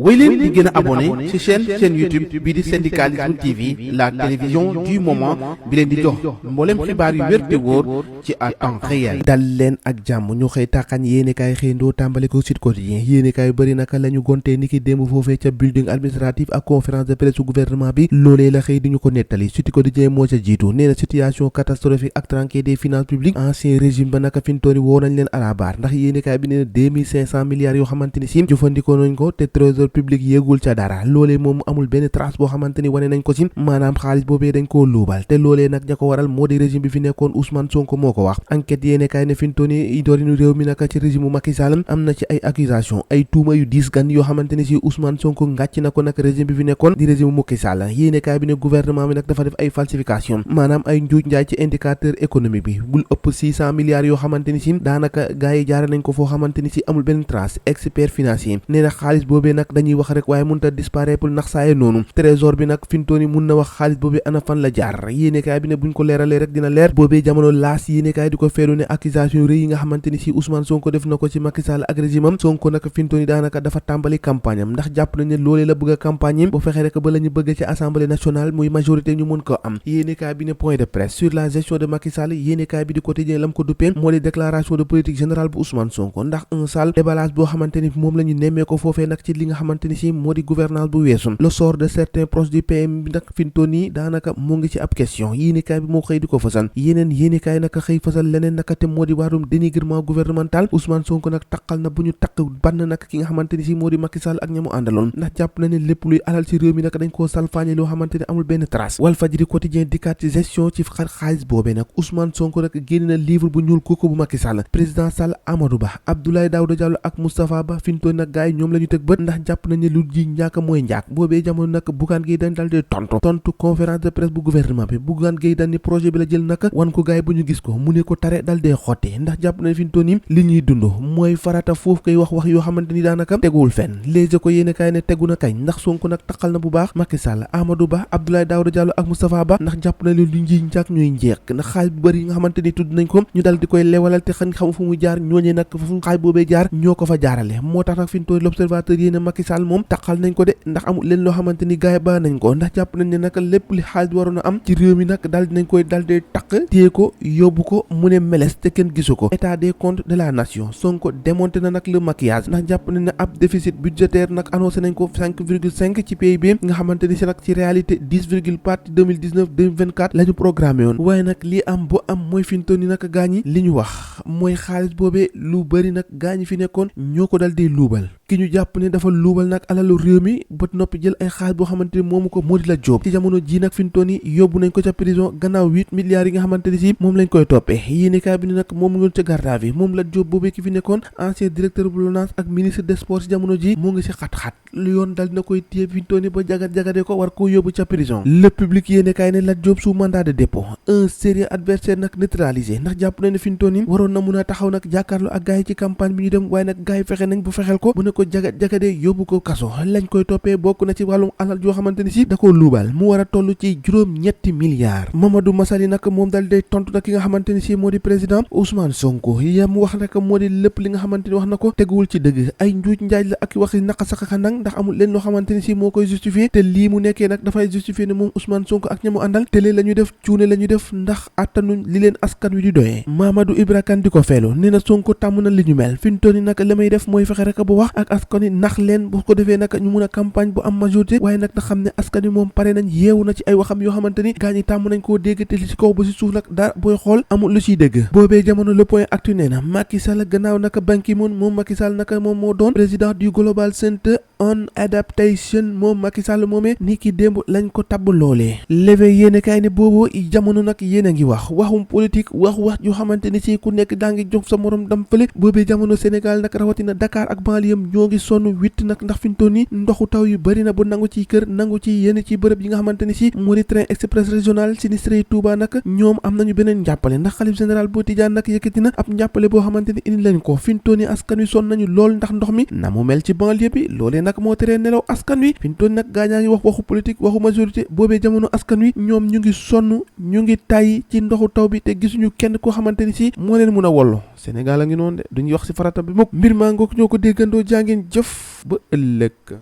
wéy leen di gën a abonné ci chaîne YouTube bii di syndicalisme TV, la télévision du moment bi leen di jox mboolem xibaar yu wér te wóor ci à temps réel. dal leen ak jàmm ñu xëy tàqañ yéenekaay xëyndoo tàmbale ko Sud Quotidien yéenekaay yu bëri naka la ñu gontee niki démb foofee ca building administratif ak conférence de presse su gouvernement bi loolee la xëy di ñu ko nettali Sud Quotidien moo ca jiitu nee na situation catastrophique ak tronqué des finances publiques ancien régime ba naka fintooni woo nañ leen à la barre ndax yéenekaay bi nee na 2500 milliards yoo xamante ni si jëfandikoo nañ ko te trésor public yéegul ca dara loolee moom amul benn trace boo xamante ni wane nañ ko si maanaam xaalis boobee dañ koo luubal te loolee nag ña ko waral moo di régime bi fi nekkoon Ousmane Sonko moo ko wax enquête yéenekaay ne fintooni doorinu réew mi naka ci régime Macky Sall am na ci ay accusation ay tuuma yu diis gan yoo xamante ni si Ousmane Sonko ngàcc na ko nag régime bi fi nekkoon di régime Macky Sall yéenekaay bi ne gouvernement bi nag dafa def ay falsification maanaam ay njuuj njaay ci indicateur économique bi bul ëpp 600 milliards yoo xamante ni si daanaka gars yi jaare nañ ko foo xamante ni si amul benn trace expert financier nee na xaalis boobee nag dañuy wax rek waaye mënut a disparaître ndax saaye noonu trésor bi nag fintooni mun na wax xaalis boobee ana fan la jaar yéenekaay bi ne buñ ko leeralee rek dina leer boobee jamono laas yéenekaay di ko feelu ne accusation rëy yi nga xamante ni si Ousmane Sonko def na ko ci Macky Sall ak régime am Sonko nag fintooni daanaka dafa tàmbali campagne am ndax jàpp nañ ne loolee la bëgg a campagne bu fexe rek ba la ñu bëgg ci assemblée nationale muy majorité ñu mën ko am yéenekaay bi ne point de presse sur la gestion de Macky Sall yéenekaay bi di quotidien lam ko duppee moo di déclaration de politique générale bu Ousmane Sonko ndax un sale déballage boo xamante ni moom la ñu nemmee ko foofee nag ci li nga xamante ni si moo di gouvernance bu weesu le sort de certains proches du PM bi nag fintooni daanaka mu ngi ci ab question yéenekaay bi moo xëy di ko fësal yeneen yéenekaay naka xëy fësal leneen naka te moo di wàllum dénigrement gouvernemental Ousmane Sonko nag taqal na bu ñu taq bann nag ki nga xamante ni si moo di Macky Sall ak ñamu àndaloon ndax jàpp na ne lépp luy alal ci réew mi nag dañ koo salfaañe loo xamante ne amul benn trace Walfadjri quotidien dikkaat ci gestion ci xaalis boobee nag Ousmane Sonko nag génn na livre bu ñuul kooku bu Macky Sall président Sall Amadou Ba Abdoulaye Daouda Diallo ak Moustapha Ba fintoon nag gars yi ñoom la ñu tëg bët ndax jàpp nañ ne lu ji ñàkk mooy njàkk boobee jamono nag Bougane Gueye Dany dal di tontu conférence de presse bu gouvernement bi Bougane Gueye Dany projet bi la jël nag wan ko gars yi bu ñu gis ko mu ne ko tare dal dee xotti ndax jàpp nañ fintoon yi li ñuy dund mooy farata foofu koy wax yoo xamante ni daanaka teguwul fenn léegi ko yéene kaay ne tegu na kañ ndax Sonko nag taqal na bu baax Macky Sall Amadou Ba Abdoulaye Daouda Diallo ak Moustapha Ba ndax jàpp na leen lu njiñ njàkk ñooy njeek ndax xaalis bu bëri yi nga xamante ni tudd nañ ko ñu dal di koy lewalal te xam fu mu jaar ñooñee nag fu xaalis boobee jaar ñoo ko fa jaarale moo tax nag fi ñu toll l'observateur yéene Macky Sall moom taqal nañ ko de ndax amul leen loo xamante ni gaay ba nañ ko ndax jàpp nañ ne nag lépp li xaalis bi waroon a am ci réew mi nag dal dinañ koy dal di taq téye ko yóbbu ko mu ne meles te kenn gisu ko état des comptes de la nation Sonko démonté na nag le maquillage ndax jàpp nañ ne ab déficit budgétaire nag annoncé nañ ko 5,5 ci PIB nga xamante ni si nag ci réalité 10,4 2019 2024 la ñu programmé woon waaye nag li am bu am mooy fintoon ni nag gaañi li ñu wax mooy xaalis boobee lu bëri nag gaañi fi nekkoon ñoo ko dal di luubal ki ñu jàpp ne dafa luubal nag alalu réew mi ba noppi jël ay xaalis boo xamante ni moomu ko moo di la jóob ci jamono ji nag fintoon yi yóbbu nañ ko ca prison gannaaw 8 milliards yi nga xamante ni si moom lañ koy toppee yéenekaay bi ne nag moom ngi ca garde à vue moom la jóob boobee ki fi nekkoon ancien directeur bu LONASE ak ministre des sports ci jamono ji moo ngi si xat-xat lu yoon dal dina koy téye fintoon yi ba jagat-jagade ko war koo yóbbu ca prison le public yéenekaay ne la jóob sous mandat de dépôt un sérieux adversaire nag neutralisé ndax jàpp na ne fintoon yi waroon na mun a taxaw nag jàkkaarloo ak gars yi ci campagne bi ñu dem waaye nag gars yi fexe nañ bu fexeel ko bu ne ko jagat-jagade yóbbu ko kaso lañ koy toppee bokk na ci wàllum alal joo xamante ni si da koo luubal mu war a toll ci juróom-ñetti milliards Mamadou Massaly nag moom dal day tontu nag ki nga xamante ni si moo di président Ousmane Sonko yam wax rek moo di lépp li nga xamante ni wax na ko teguwul ci dëgg ay njuuj njaaj la ak waxi naqa saxa nag ndax amul leen loo xamante ni si moo koy justifier te lii mu nekkee nag dafay justifier ne moom Ousmane Sonko ak ñamu àndal te lee la ñu def cuune la ñu def ndax attanuñ li leen askan wi di doyee Mamadou Ibra Kane di ko feelu nee na Sonko tàmm na li ñu mel fi mu toll nii nag la may def mooy fexe rek bu wax ak askan wi nax leen bu ko defee nag ñu mun a campagne bu am majorité waaye nag na xam ne askan wi moom pare nañ yeewu na ci ay waxam yoo xamante ni gaa ñi tàmm nañ koo dégg te li ci kaw ba ci suuf nag dara booy xool amul lu ciy dégg boobee jamono le point actu nee na Macky Sall gannaaw naka Ban Ki-moon moom Macky Sall naka moom moo doon président du Global Center on Adaptation moom Macky Sall moomee ni ki démb lañ ko tabb loolee lévé yéene kaay ne boobu jamono nag yéen a ngi waxum politique wax yoo xamante ni si ku nekk daa ngi jox sa morom dam fële boobee jamono Sénégal nag rawatina Dakar ak banlieue ñoo ngi sonn witt nag ndax fi ñu toll nii ndoxu taw yu bëri na bu nangu ci kër nangu ci yenn ci bërëb yi nga xamante ni si moo di train express régional sinistré yi Touba nag ñoom am nañu beneen njàppale ndax xalif général bu Tijaan nag yëkkati na ab njàppale boo xamante ni indi lañ ko fi ñu toll nii askan wi sonn nañu lool ndax ndox mi na mu mel ci banlieue bi loolee nag moo teree nelaw askan wi fi ñu toll nii nag gaañaa ngi wax waxu politique waxu majorité boobee jamono askan wi ñoom ñu ngi sonn ñu ngi tàyyi ci ndoxu taw bi te gisuñu kenn koo xamante ni si moo leen mun a wollu Sénégal a ngi noonu de duñuy wax si farata bi mukk mbir maa ngoog ñoo ko déggandoo jàngeen jëf ba ëllëg